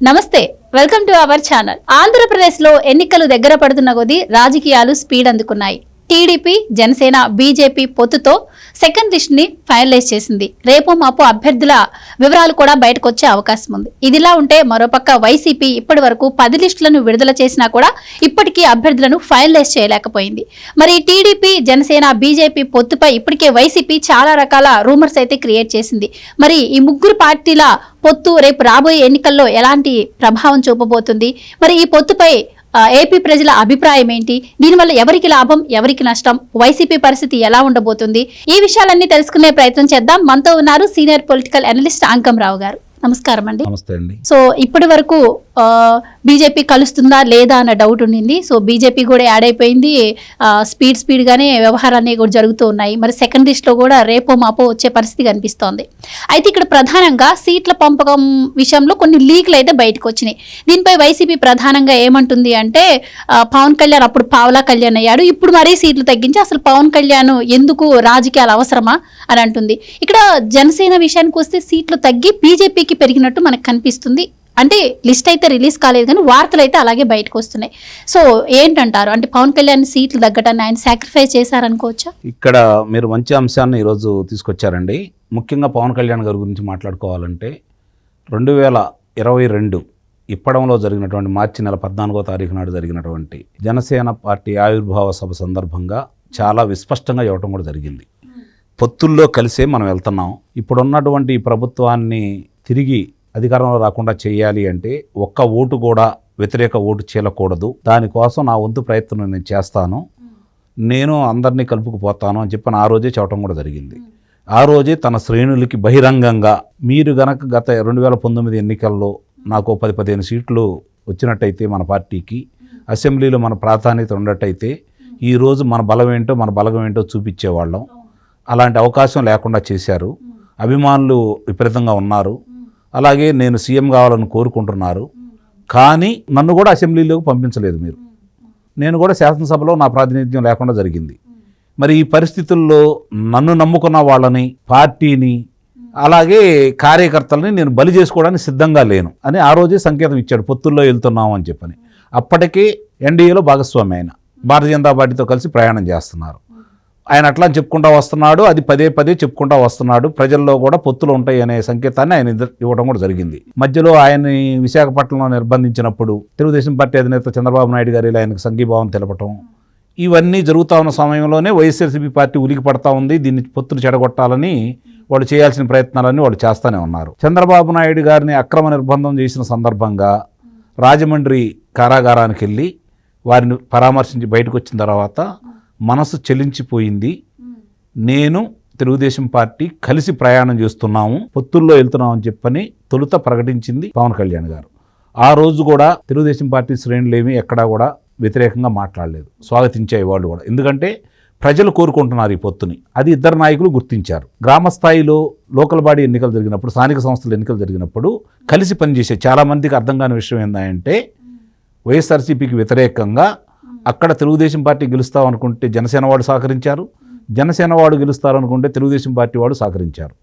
నమస్తే, welcome to our channel. ఆంధ్రప్రదేశ్లో ఎన్నికలు దగ్గర పడుతున్న కొద్దీ రాజకీయాలు స్పీడ్ అందుకున్నాయి. టీడీపీ, జనసేన, బీజేపీ పొత్తుతో సెకండ్ లిస్ట్ ని ఫైనలైజ్ చేసింది. రేపు మాపు అభ్యర్థుల వివరాలు కూడా బయటకు వచ్చే అవకాశం ఉంది. ఇదిలా ఉంటే మరోపక్క వైసీపీ ఇప్పటి వరకు 10 లిస్టులను విడుదల చేసినా కూడా ఇప్పటికీ అభ్యర్థులను ఫైనలైజ్ చేయలేకపోయింది. మరి టీడీపీ, జనసేన, బీజేపీ పొత్తుపై ఇప్పటికే వైసీపీ చాలా రకాల రూమర్స్ అయితే క్రియేట్ చేసింది. మరి ఈ ముగ్గురు పార్టీల పొత్తు రేపు రాబోయే ఎన్నికల్లో ఎలాంటి ప్రభావం చూపబోతుంది? మరి ఈ పొత్తుపై ఏపీ ప్రజల అభిప్రాయం ఏంటి? దీనివల్ల ఎవరికి లాభం, ఎవరికి నష్టం? వైసీపీ పరిస్థితి ఎలా ఉండబోతుంది? ఈ విషయాలన్నీ తెలుసుకునే ప్రయత్నం చేద్దాం. మనతో ఉన్నారు సీనియర్ పొలిటికల్ అనలిస్ట్ అంకంరావు గారు. నమస్కారం అండి. నమస్తే అండి. సో ఇప్పటి వరకు బీజేపీ కలుస్తుందా లేదా అన్న డౌట్ ఉండింది. సో బీజేపీ కూడా యాడ్ అయిపోయింది. స్పీడ్ గానే వ్యవహారాన్ని కూడా జరుగుతూ ఉన్నాయి. మరి సెకండ్ లిస్ట్లో కూడా రేపో మాపో వచ్చే పరిస్థితి కనిపిస్తోంది. అయితే ఇక్కడ ప్రధానంగా సీట్ల పంపకం విషయంలో కొన్ని లీక్లు అయితే బయటకు వచ్చినాయి. దీనిపై వైసీపీ ప్రధానంగా ఏమంటుంది అంటే పవన్ కళ్యాణ్ అప్పుడు పావలా కళ్యాణ్ అయ్యాడు, ఇప్పుడు మరీ సీట్లు తగ్గించి అసలు పవన్ కళ్యాణ్ ఎందుకు రాజకీయాలు అవసరమా అని అంటుంది. ఇక్కడ జనసేన విషయానికి వస్తే సీట్లు తగ్గి బీజేపీకి పెరిగినట్టు మనకు కనిపిస్తుంది. అంటే లిస్ట్ అయితే రిలీజ్ కాలేదు కానీ వార్తలు అయితే అలాగే బయటకు వస్తున్నాయి. సో ఏంటంటారు? అంటే పవన్ కళ్యాణ్ సీట్లు తగ్గటాన్ని ఆయన సాక్రిఫైస్ చేశారనుకోవచ్చా? ఇక్కడ మీరు మంచి అంశాన్ని ఈరోజు తీసుకొచ్చారండి. ముఖ్యంగా పవన్ కళ్యాణ్ గారి గురించి మాట్లాడుకోవాలంటే 2022 ఇప్పడంలో జరిగినటువంటి మార్చి నెల 14వ తారీఖు నాడు జరిగినటువంటి జనసేన పార్టీ ఆవిర్భావ సభ సందర్భంగా చాలా విస్పష్టంగా ఇవ్వటం కూడా జరిగింది. పొత్తుల్లో కలిసే మనం వెళ్తున్నాం. ఇప్పుడున్నటువంటి ఈ ప్రభుత్వాన్ని తిరిగి అధికారంలో రాకుండా చేయాలి అంటే ఒక్క ఓటు కూడా వ్యతిరేక ఓటు చీలకూడదు. దానికోసం నా వంతు ప్రయత్నం నేను చేస్తాను, నేను అందరినీ కలుపుకుపోతాను అని చెప్పి ఆ రోజే చెప్పడం కూడా జరిగింది. ఆ రోజే తన శ్రేణులకి బహిరంగంగా మీరు గనక గత 2019 ఎన్నికల్లో నాకు 10-15 సీట్లు వచ్చినట్టయితే మన పార్టీకి అసెంబ్లీలో మన ప్రాధాన్యత ఉన్నట్టయితే ఈరోజు మన బలం ఏంటో మన బలగం ఏంటో చూపించేవాళ్ళం. అలాంటి అవకాశం లేకుండా చేశారు. అభిమానులు విపరీతంగా ఉన్నారు. అలాగే నేను సీఎం కావాలని కోరుకుంటున్నారు. కానీ నన్ను కూడా అసెంబ్లీలోకి పంపించలేదు మీరు. నేను కూడా శాసనసభలో నా ప్రాతినిధ్యం లేకుండా జరిగింది. మరి ఈ పరిస్థితుల్లో నన్ను నమ్ముకున్న వాళ్ళని, పార్టీని, అలాగే కార్యకర్తలని నేను బలి చేసుకోవడానికి సిద్ధంగా లేను అని ఆ రోజే సంకేతం ఇచ్చాడు. పొత్తుల్లో వెళ్తున్నాము అని చెప్పని. అప్పటికే ఎన్డీఏలో భాగస్వామి ఆయన భారతీయ జనతా పార్టీతో కలిసి ప్రయాణం చేస్తున్నారు. ఆయన అట్లా చెప్పుకుంటూ వస్తున్నాడు. అది పదే చెప్పుకుంటూ వస్తున్నాడు. ప్రజల్లో కూడా పొత్తులు ఉంటాయి అనే సంకేతాన్ని ఆయన ఇవ్వడం కూడా జరిగింది. మధ్యలో ఆయన్ని విశాఖపట్నంలో నిర్బంధించినప్పుడు తెలుగుదేశం పార్టీ అధినేత చంద్రబాబు నాయుడు గారు ఆయనకు సంఘీభావం తెలపటం, ఇవన్నీ జరుగుతూ ఉన్న సమయంలోనే వైఎస్ఆర్సీపీ పార్టీ ఉలికి పడతా ఉంది. దీన్ని పొత్తులు చెడగొట్టాలని వాళ్ళు చేయాల్సిన ప్రయత్నాలన్నీ వాళ్ళు చేస్తూనే ఉన్నారు. చంద్రబాబు నాయుడు గారిని అక్రమ నిర్బంధం చేసిన సందర్భంగా రాజమండ్రి కారాగారానికి వెళ్ళి వారిని పరామర్శించి బయటకు వచ్చిన తర్వాత మనసు చెలించిపోయింది. నేను తెలుగుదేశం పార్టీ కలిసి ప్రయాణం చేస్తున్నాము, పొత్తుల్లో వెళ్తున్నామని చెప్పని తొలుత ప్రకటించింది పవన్ కళ్యాణ్ గారు. ఆ రోజు కూడా తెలుగుదేశం పార్టీ శ్రేణులేమీ ఎక్కడా కూడా వ్యతిరేకంగా మాట్లాడలేదు, స్వాగతించే వాళ్ళు కూడా. ఎందుకంటే ప్రజలు కోరుకుంటున్నారు ఈ పొత్తుని. అది ఇద్దరు నాయకులు గుర్తించారు. గ్రామ స్థాయిలో లోకల్ బాడీ ఎన్నికలు జరిగినప్పుడు, స్థానిక సంస్థల ఎన్నికలు జరిగినప్పుడు కలిసి పనిచేసే చాలామందికి అర్థం కాని విషయం ఏంటంటే వైఎస్ఆర్సీపీకి వ్యతిరేకంగా అక్కడ తెలుగుదేశం పార్టీ గెలుస్తాం అనుకుంటే జనసేన వాడు సహకరించారు, జనసేన వాడు గెలుస్తారు అనుకుంటే తెలుగుదేశం పార్టీ వాడు సహకరించారు.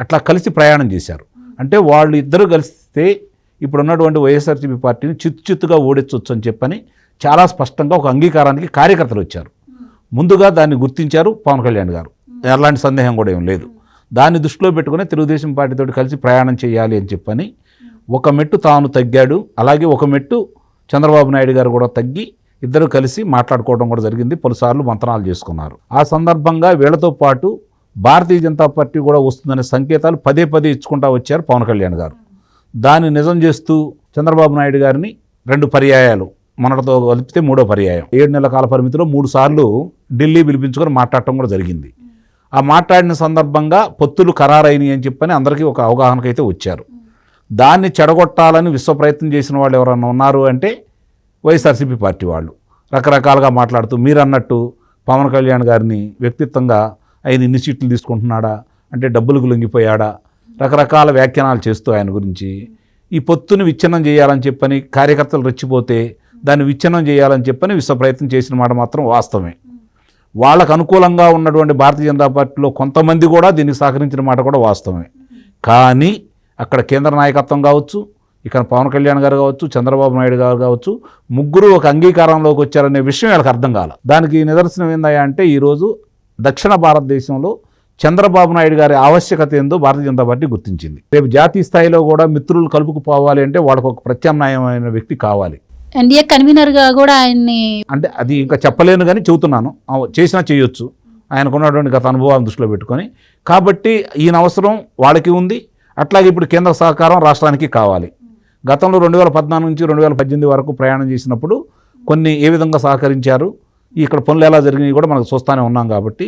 అట్లా కలిసి ప్రయాణం చేశారు. అంటే వాళ్ళు ఇద్దరు కలిస్తే ఇప్పుడున్నటువంటి వైఎస్ఆర్సీపీ పార్టీని చిత్తుగా ఓడించవచ్చు అని చెప్పని చాలా స్పష్టంగా ఒక అంగీకారానికి కార్యకర్తలు వచ్చారు. ముందుగా దాన్ని గుర్తించారు పవన్ కళ్యాణ్ గారు. ఎలాంటి సందేహం కూడా ఏం లేదు. దాన్ని దృష్టిలో పెట్టుకుని తెలుగుదేశం పార్టీతో కలిసి ప్రయాణం చేయాలి అని చెప్పని ఒక మెట్టు తాను తగ్గాడు. అలాగే ఒక మెట్టు చంద్రబాబు నాయుడు గారు కూడా తగ్గి ఇద్దరు కలిసి మాట్లాడుకోవడం కూడా జరిగింది. పలుసార్లు మంతనాలు చేసుకున్నారు. ఆ సందర్భంగా వీళ్లతో పాటు భారతీయ జనతా పార్టీ కూడా వస్తుందనే సంకేతాలు పదే ఇచ్చుకుంటా వచ్చారు పవన్ కళ్యాణ్ గారు. దాన్ని నిజం చేస్తూ చంద్రబాబు నాయుడు గారిని 2 పర్యాయాలు, మొన్నటితో కలిపితే 3వ పర్యాయం, 7 నెలల కాల పరిమితిలో 3 సార్లు ఢిల్లీ పిలిపించుకొని మాట్లాడటం కూడా జరిగింది. ఆ మాట్లాడిన సందర్భంగా పొత్తులు ఖరారైనవి అని చెప్పని అందరికీ ఒక అవగాహనకైతే వచ్చారు. దాన్ని చెడగొట్టాలని విశ్వ ప్రయత్నం చేసిన వాళ్ళు ఎవరన్నా ఉన్నారు అంటే వైఎస్ఆర్సీపీ పార్టీ వాళ్ళు. రకరకాలుగా మాట్లాడుతూ మీరు అన్నట్టు పవన్ కళ్యాణ్ గారిని వ్యక్తిత్వంగా ఆయన ఇన్ని సీట్లు తీసుకుంటున్నాడా అంటే డబ్బులకు లొంగిపోయాడా, రకరకాల వ్యాఖ్యానాలు చేస్తూ ఆయన గురించి ఈ పొత్తుని విచ్ఛిన్నం చేయాలని చెప్పని కార్యకర్తలు రెచ్చిపోతే దాన్ని విచ్ఛిన్నం చేయాలని చెప్పని విశ్వ ప్రయత్నం చేసిన మాట మాత్రం వాస్తవమే. వాళ్ళకు అనుకూలంగా ఉన్నటువంటి భారతీయ జనతా పార్టీలో కొంతమంది కూడా దీనికి సహకరించిన మాట కూడా వాస్తవమే. కానీ అక్కడ కేంద్ర నాయకత్వం కావచ్చు, ఇక పవన్ కళ్యాణ్ గారు కావచ్చు, చంద్రబాబు నాయుడు గారు కావచ్చు, ముగ్గురు ఒక అంగీకారంలోకి వచ్చారనే విషయం వీళ్ళకి అర్థం కాల. దానికి నిదర్శనం ఏందయ్యా అంటే ఈరోజు దక్షిణ భారతదేశంలో చంద్రబాబు నాయుడు గారి ఆవశ్యకత ఏందో భారతీయ జనతా పార్టీ గుర్తించింది. రేపు జాతీయ స్థాయిలో కూడా మిత్రులు కలుపుకుపోవాలి అంటే వాళ్ళకు ఒక ప్రత్యామ్నాయమైన వ్యక్తి కావాలి. ఎన్డీఏ కన్వీనర్ గా కూడా ఆయన్ని అంటే అది ఇంకా చెప్పలేను కానీ చెబుతున్నాను, చేసినా చేయొచ్చు ఆయనకున్నటువంటి గత అనుభవాలను దృష్టిలో పెట్టుకొని. కాబట్టి ఈయన అవసరం వాళ్ళకి ఉంది. అట్లాగే ఇప్పుడు కేంద్ర సహకారం రాష్ట్రానికి కావాలి. గతంలో 2014 నుంచి 2018 వరకు ప్రయాణం చేసినప్పుడు కొన్ని ఏ విధంగా సహకరించారు, ఇక్కడ పనులు ఎలా జరిగినాయి కూడా మనకు చూస్తూనే ఉన్నాం. కాబట్టి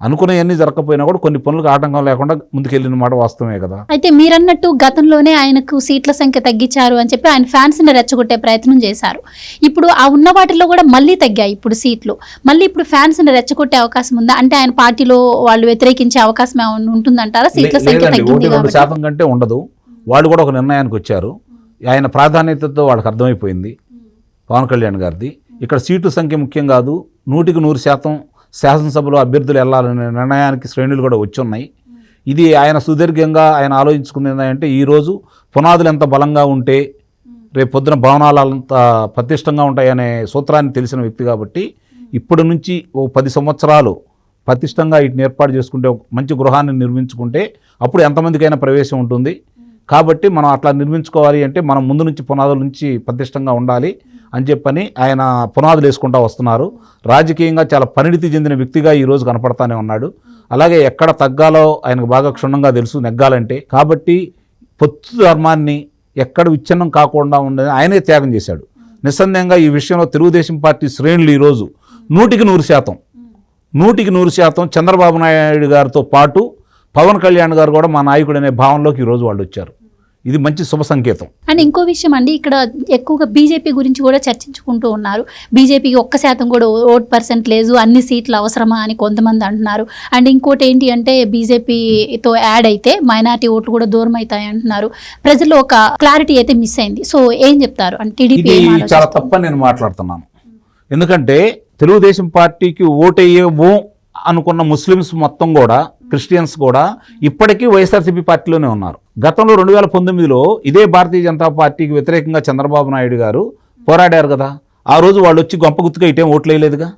అనుకునేవన్నీ జరగకపోయినా కూడా కొన్ని పనులకు ఆటంకం లేకుండా ముందుకెళ్ళిన మాట వాస్తవమే కదా. అయితే మీరన్నట్టు గతంలోనే ఆయనకు సీట్ల సంఖ్య తగ్గించారు అని చెప్పి ఆయన ఫ్యాన్స్ ని రెచ్చగొట్టే ప్రయత్నం చేశారు. ఇప్పుడు ఆ ఉన్న వాటిలో కూడా మళ్ళీ తగ్గాయి ఇప్పుడు సీట్లు. మళ్ళీ ఇప్పుడు ఫ్యాన్స్ ని రెచ్చగొట్టే అవకాశం ఉందా? అంటే ఆయన పార్టీలో వాళ్ళు వ్యతిరేకించే అవకాశం ఏమైనా ఉంటుందంటారా? సీట్ల సంఖ్య తగ్గింది 1-2% కంటే ఉండదు. వాళ్ళు కూడా ఒక నిర్ణయానికి వచ్చారు. ఆయన ప్రాధాన్యతతో వాళ్ళకి అర్థమైపోయింది పవన్ కళ్యాణ్ గారిది. ఇక్కడ సీటు సంఖ్య ముఖ్యం కాదు, 100% శాసనసభలో అభ్యర్థులు వెళ్ళాలనే నిర్ణయానికి శ్రేణులు కూడా వచ్చి ఉన్నాయి. ఇది ఆయన సుదీర్ఘంగా ఆయన ఆలోచించుకుంది ఏంటంటే ఈరోజు పునాదులు ఎంత బలంగా ఉంటే రేపు పొద్దున భవనాలు అంత పటిష్టంగా ఉంటాయనే సూత్రాన్ని తెలిసిన వ్యక్తి. కాబట్టి ఇప్పటి నుంచి ఓ 10 సంవత్సరాలు పటిష్టంగా వీటిని ఏర్పాటు చేసుకుంటే, మంచి గృహాన్ని నిర్మించుకుంటే అప్పుడు ఎంతమందికైనా ప్రవేశం ఉంటుంది. కాబట్టి మనం అట్లా నిర్మించుకోవాలి అంటే మనం ముందు నుంచి పునాదుల నుంచి పటిష్టంగా ఉండాలి అని చెప్పని ఆయన పునాదులు వేసుకుంటూ వస్తున్నారు. రాజకీయంగా చాలా పరిణితి చెందిన వ్యక్తిగా ఈరోజు కనపడతానే ఉన్నాడు. అలాగే ఎక్కడ తగ్గాలో ఆయనకు బాగా క్షుణ్ణంగా తెలుసు నెగ్గాలంటే. కాబట్టి పొత్తు ధర్మాన్ని ఎక్కడ విచ్ఛిన్నం కాకుండా ఉండేది ఆయనే త్యాగం చేశాడు. నిస్సందేహంగా ఈ విషయంలో తెలుగుదేశం పార్టీ శ్రేణులు ఈరోజు 100% చంద్రబాబు నాయుడు గారితో పాటు పవన్ కళ్యాణ్ గారు కూడా మా నాయకుడు అనే భావనలోకి ఈరోజు వాళ్ళు వచ్చారు. ఇది మంచి శుభ సంకేతం. అండ్ ఇంకో విషయం అండి, ఇక్కడ ఎక్కువగా బీజేపీ గురించి కూడా చర్చించుకుంటూ ఉన్నారు. బీజేపీకి 1% కూడా ఓట్ పర్సెంటేజ్, అన్ని సీట్లు అవసరమా అని కొంతమంది అంటున్నారు. అండ్ ఇంకోటి ఏంటి అంటే బీజేపీతో యాడ్ అయితే మైనారిటీ ఓట్లు కూడా దూరం అవుతాయి అంటున్నారు. ప్రజల్లో ఒక క్లారిటీ అయితే మిస్ అయింది. సో ఏం చెప్తారు అంటే టీడీపీ చాలా తప్పని నేను మాట్లాడుతున్నాను. ఎందుకంటే తెలుగుదేశం పార్టీకి ఓటేయము అనుకున్న ముస్లిమ్స్ మొత్తం కూడా, క్రిస్టియన్స్ కూడా ఇప్పటికీ వైఎస్ఆర్సీపీ పార్టీలోనే ఉన్నారు. గతంలో 2019లో ఇదే భారతీయ జనతా పార్టీకి వ్యతిరేకంగా చంద్రబాబు నాయుడు గారు పోరాడారు కదా. ఆ రోజు వాళ్ళు వచ్చి గొంప గుర్తుగా ఇటేం ఓట్లు వేయలేదుగా.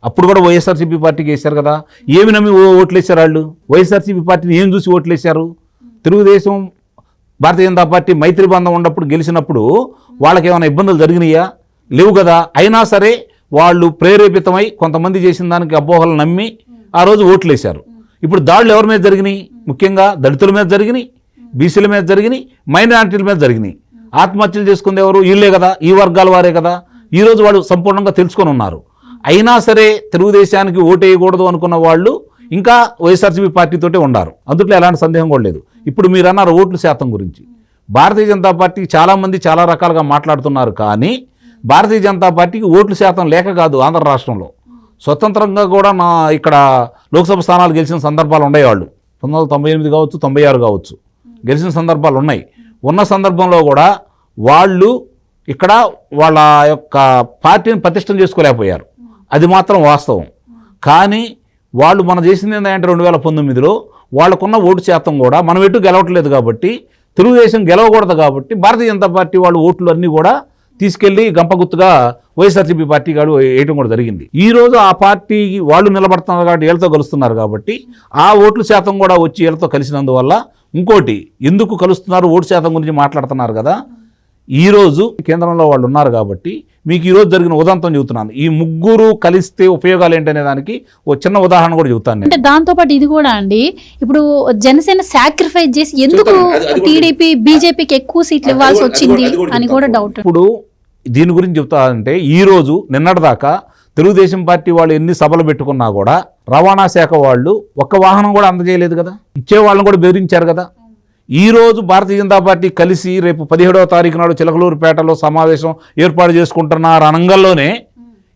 అప్పుడు కూడా వైఎస్ఆర్సీపీ పార్టీకి వేశారు కదా. ఏమి నమ్మి ఓట్లు వేశారు వాళ్ళు? వైఎస్ఆర్సీపీ పార్టీని ఏం చూసి ఓట్లు వేశారు? తెలుగుదేశం భారతీయ జనతా పార్టీ మైత్రి బంధం ఉన్నప్పుడు గెలిచినప్పుడు వాళ్ళకి ఏమైనా ఇబ్బందులు జరిగినాయా? లేవు కదా. అయినా సరే వాళ్ళు ప్రేరేపితమై కొంతమంది చేసిన దానికి అపోహలు నమ్మి ఆ రోజు ఓట్లు వేశారు. ఇప్పుడు దాడులు ఎవరి మీద జరిగినాయి? ముఖ్యంగా దళితుల మీద జరిగినాయి, బీసీల మీద జరిగినాయి, మైనారిటీల మీద జరిగినాయి. ఆత్మహత్యలు చేసుకుంది ఎవరు? వీళ్ళే కదా, ఈ వర్గాల వారే కదా. ఈరోజు వాళ్ళు సంపూర్ణంగా తెలుసుకొని ఉన్నారు. అయినా సరే తెలుగుదేశానికి ఓటు వేయకూడదు అనుకున్న వాళ్ళు ఇంకా వైఎస్ఆర్సీపీ పార్టీతోటే ఉన్నారు. అందుట్లో ఎలాంటి సందేహం కూడా లేదు. ఇప్పుడు మీరు అన్నారు ఓట్ల శాతం గురించి. భారతీయ జనతా పార్టీ చాలామంది చాలా రకాలుగా మాట్లాడుతున్నారు. కానీ భారతీయ జనతా పార్టీకి ఓట్ల శాతం లేక కాదు. ఆంధ్ర రాష్ట్రంలో స్వతంత్రంగా కూడా ఇక్కడ లోక్సభ స్థానాలు గెలిచిన సందర్భాలు ఉన్నాయి. వాళ్ళు 1998 కావచ్చు, 96 కావచ్చు గెలిచిన సందర్భాలు ఉన్నాయి. ఉన్న సందర్భంలో కూడా వాళ్ళు ఇక్కడ వాళ్ళ యొక్క పార్టీని ప్రతిష్టం చేసుకోలేకపోయారు. అది మాత్రం వాస్తవం. కానీ వాళ్ళు మనం చేసింది ఏంటంటే 2019లో వాళ్ళకున్న ఓటు శాతం కూడా మనం ఎటు గెలవట్లేదు కాబట్టి, తెలుగుదేశం గెలవకూడదు కాబట్టి భారతీయ జనతా పార్టీ వాళ్ళు ఓట్లు అన్నీ కూడా తీసుకెళ్లి గంపగుత్తుగా వైఎస్ఆర్సీపీ పార్టీ గారు వేయటం కూడా జరిగింది. ఈ రోజు ఆ పార్టీకి వాళ్ళు నిలబడుతున్నారు కాబట్టి వీళ్ళతో కలుస్తున్నారు కాబట్టి ఆ ఓట్ల శాతం కూడా వచ్చి వీళ్ళతో కలిసినందువల్ల, ఇంకోటి ఎందుకు కలుస్తున్నారు ఓటు శాతం గురించి మాట్లాడుతున్నారు కదా. ఈరోజు కేంద్రంలో వాళ్ళు ఉన్నారు కాబట్టి మీకు ఈరోజు జరిగిన ఉదంతం చెబుతున్నాను. ఈ ముగ్గురు కలిస్తే ఉపయోగాలు ఏంటనే దానికి ఓ చిన్న ఉదాహరణ కూడా చెబుతాను. అంటే దాంతోపాటు ఇది కూడా అండి, ఇప్పుడు జనసేన సాక్రిఫైస్ చేసి ఎందుకు టీడీపీ బీజేపీకి ఎక్కువ సీట్లు ఇవ్వాల్సి వచ్చింది అని కూడా డౌట్. ఇప్పుడు దీని గురించి చెప్తానంటే ఈరోజు నిన్నటిదాకా తెలుగుదేశం పార్టీ వాళ్ళు ఎన్ని సభలు పెట్టుకున్నా కూడా రవాణా శాఖ వాళ్ళు ఒక్క వాహనం కూడా అందజేయలేదు కదా. ఇచ్చే వాళ్ళని కూడా బెదిరించారు కదా. ఈరోజు భారతీయ జనతా పార్టీ కలిసి రేపు 17వ తారీఖు నాడు చిలకలూరుపేటలో సమావేశం ఏర్పాటు చేసుకుంటున్నారు అనంగంలోనే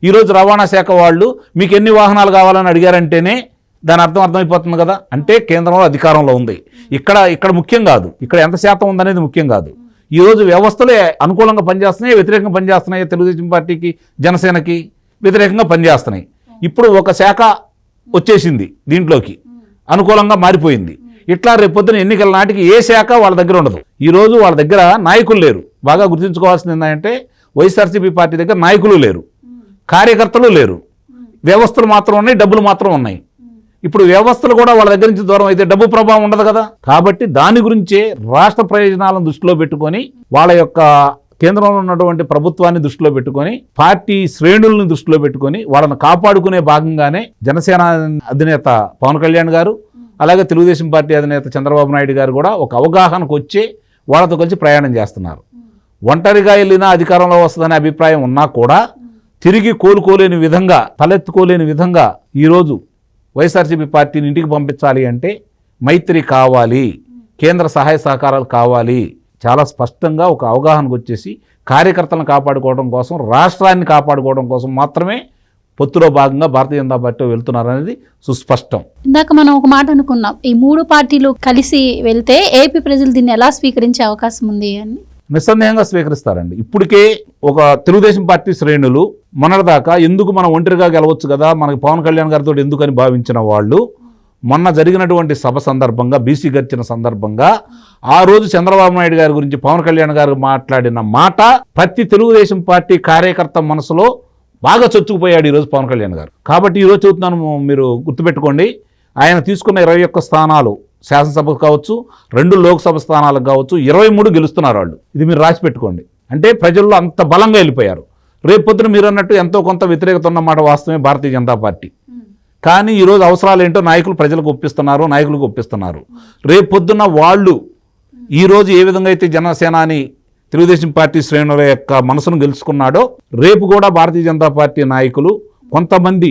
ఈరోజు రవాణా శాఖ వాళ్ళు మీకు ఎన్ని వాహనాలు కావాలని అడిగారంటేనే దాని అర్థమైపోతుంది కదా. అంటే కేంద్రంలో అధికారంలో ఉంది. ఇక్కడ ముఖ్యం కాదు, ఇక్కడ ఎంత శాతం ఉందనేది ముఖ్యం కాదు. ఈరోజు వ్యవస్థలే అనుకూలంగా పనిచేస్తున్నాయి, వ్యతిరేకంగా పనిచేస్తున్నాయి. తెలుగుదేశం పార్టీకి, జనసేనకి వ్యతిరేకంగా పనిచేస్తున్నాయి. ఇప్పుడు ఒక శాఖ వచ్చేసింది దీంట్లోకి, అనుకూలంగా మారిపోయింది. ఇట్లా రేపొద్దున ఎన్నికల నాటికి ఏ శాఖ వాళ్ళ దగ్గర ఉండదు. ఈరోజు వాళ్ళ దగ్గర నాయకులు లేరు. బాగా గుర్తుంచుకోవాల్సింది ఏంటంటే వైఎస్ఆర్సీపీ పార్టీ దగ్గర నాయకులు లేరు, కార్యకర్తలు లేరు, వ్యవస్థలు మాత్రం ఉన్నాయి, డబ్బులు మాత్రం ఉన్నాయి. ఇప్పుడు వ్యవస్థలు కూడా వాళ్ళ దగ్గర నుంచి దూరం అయితే డబ్బు ప్రభావం ఉండదు కదా. కాబట్టి దాని గురించే రాష్ట్ర ప్రయోజనాలను దృష్టిలో పెట్టుకొని, వాళ్ళ యొక్క కేంద్రంలో ఉన్నటువంటి ప్రభుత్వాన్ని దృష్టిలో పెట్టుకొని, పార్టీ శ్రేణులను దృష్టిలో పెట్టుకొని వాళ్ళని కాపాడుకునే భాగంగానే జనసేన అధినేత పవన్ కళ్యాణ్ గారు, అలాగే తెలుగుదేశం పార్టీ అధినేత చంద్రబాబు నాయుడు గారు కూడా ఒక అవగాహనకు వచ్చి వాళ్ళతో కలిసి ప్రయాణం చేస్తున్నారు. ఒంటరిగా వెళ్ళినా అధికారంలో వస్తుందనే అభిప్రాయం ఉన్నా కూడా తిరిగి కోలుకోలేని విధంగా, తలెత్తుకోలేని విధంగా ఈరోజు వైఎస్ఆర్సీపీ పార్టీని ఇంటికి పంపించాలి అంటే మైత్రి కావాలి, కేంద్ర సహాయ సహకారాలు కావాలి. చాలా స్పష్టంగా ఒక అవగాహనకు వచ్చేసి కార్యకర్తలను కాపాడుకోవడం కోసం, రాష్ట్రాన్ని కాపాడుకోవడం కోసం మాత్రమే పొత్తులో భాగంగా భారతీయ జనతా పార్టీ వెళ్తున్నారనేది సుస్పష్టం. ఇందాక మనం ఒక మాట అనుకున్నాం, ఈ 3 పార్టీలు కలిసి వెళ్తే ఏపీ ప్రజలు దీన్ని ఎలా స్వీకరించే అవకాశం ఉంది అని. నిస్సందేహంగా స్వీకరిస్తారండి. ఇప్పటికే ఒక తెలుగుదేశం పార్టీ శ్రేణులు మొన్నటిదాకా ఎందుకు మనం ఒంటరిగా గెలవచ్చు కదా, మనకి పవన్ కళ్యాణ్ గారితో ఎందుకని భావించిన వాళ్ళు మొన్న జరిగినటువంటి సభ సందర్భంగా, బీసీ గర్జన సందర్భంగా ఆ రోజు చంద్రబాబు నాయుడు గారి గురించి పవన్ కళ్యాణ్ గారు మాట్లాడిన మాట ప్రతి తెలుగుదేశం పార్టీ కార్యకర్త మనసులో బాగా చొచ్చుకుపోయాడు ఈరోజు పవన్ కళ్యాణ్ గారు. కాబట్టి ఈరోజు చెబుతున్నాను, మీరు గుర్తుపెట్టుకోండి, ఆయన తీసుకున్న 21 స్థానాలు శాసనసభకు కావచ్చు, 2 లోక్సభ స్థానాలకు కావచ్చు, 23 గెలుస్తున్నారు వాళ్ళు. ఇది మీరు రాసి పెట్టుకోండి. అంటే ప్రజల్లో అంత బలంగా వెళ్ళిపోయారు. రేపు పొద్దున మీరు అన్నట్టు ఎంతో కొంత వ్యతిరేకత ఉన్నమాట వాస్తవమే భారతీయ జనతా పార్టీ. కానీ ఈరోజు అవసరాలు ఏంటో నాయకులు ప్రజలకు ఒప్పిస్తున్నారు, నాయకులకు ఒప్పిస్తున్నారు. రేపు పొద్దున్న వాళ్ళు ఈరోజు ఏ విధంగా అయితే జనసేనాని తెలుగుదేశం పార్టీ శ్రేణుల యొక్క మనసును గెలుచుకున్నాడో, రేపు కూడా భారతీయ జనతా పార్టీ నాయకులు కొంతమంది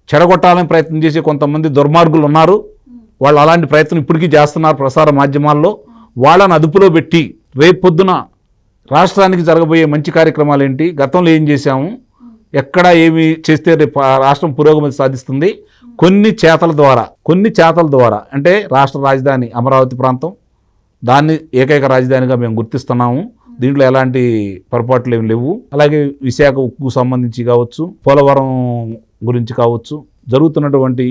చెడగొట్టాలని ప్రయత్నం చేసే కొంతమంది దుర్మార్గులు ఉన్నారు. వాళ్ళు అలాంటి ప్రయత్నం ఇప్పటికీ చేస్తున్నారు ప్రసార మాధ్యమాల్లో. వాళ్ళని అదుపులో పెట్టి రేపు పొద్దున రాష్ట్రానికి జరగబోయే మంచి కార్యక్రమాలు ఏంటి, గతంలో ఏం చేశాము, ఎక్కడ ఏమి చేస్తే రేపు రాష్ట్రం పురోగతి సాధిస్తుంది, కొన్ని చేతల ద్వారా అంటే రాష్ట్ర రాజధాని అమరావతి ప్రాంతం, దాన్ని ఏకైక రాజధానిగా మేము గుర్తిస్తున్నాము. దీంట్లో ఎలాంటి పొరపాట్లు ఏమి లేవు. అలాగే విశాఖ ఉక్కు సంబంధించి కావచ్చు, పోలవరం గురించి కావచ్చు, జరుగుతున్నటువంటి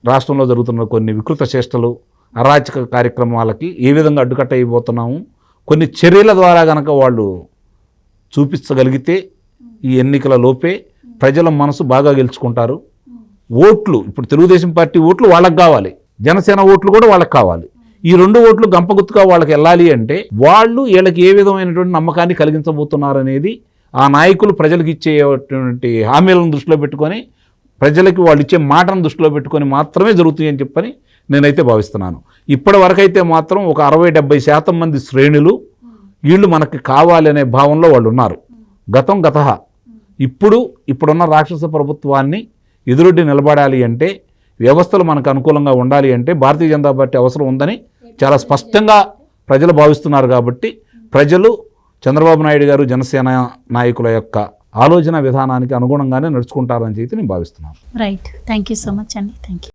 రాష్ట్రంలో జరుగుతున్న కొన్ని వికృత చేష్టలు, అరాచక కార్యక్రమాలకి ఏ విధంగా అడ్డుకట్ట అయిపోతున్నాము, కొన్ని చర్యల ద్వారా కనుక వాళ్ళు చూపించగలిగితే ఈ ఎన్నికల లోపే ప్రజల మనసు బాగా గెలుచుకుంటారు. ఓట్లు ఇప్పుడు తెలుగుదేశం పార్టీ ఓట్లు వాళ్ళకి కావాలి, జనసేన ఓట్లు కూడా వాళ్ళకి కావాలి. ఈ 2 ఓట్లు గంపగుత్తుగా వాళ్ళకి వెళ్ళాలి అంటే వాళ్ళు వీళ్ళకి ఏ విధమైనటువంటి నమ్మకాన్ని కలిగించబోతున్నారనేది ఆ నాయకులు ప్రజలకు ఇచ్చేటువంటి హామీలను దృష్టిలో పెట్టుకొని, ప్రజలకి వాళ్ళు ఇచ్చే మాటను దృష్టిలో పెట్టుకొని మాత్రమే జరుగుతాయి అని చెప్పని నేనైతే భావిస్తున్నాను. ఇప్పటి వరకైతే మాత్రం ఒక 60-70% మంది శ్రేణులు వీళ్ళు మనకి కావాలి అనే భావంలో వాళ్ళు ఉన్నారు. గతః ఇప్పుడున్న రాక్షస ప్రభుత్వాన్ని ఎదురొడ్డి నిలబడాలి అంటే, వ్యవస్థలు మనకు అనుకూలంగా ఉండాలి అంటే భారతీయ జనతా పార్టీ అవసరం ఉందని చాలా స్పష్టంగా ప్రజలు భావిస్తున్నారు. కాబట్టి ప్రజలు చంద్రబాబు నాయుడు గారు, జనసేన నాయకుల యొక్క ఆలోచన విధానానికి అనుగుణంగానే నడుచుకుంటారని చెప్పి నేను భావిస్తున్నాను. Right, thank you so much అండి. Thank you.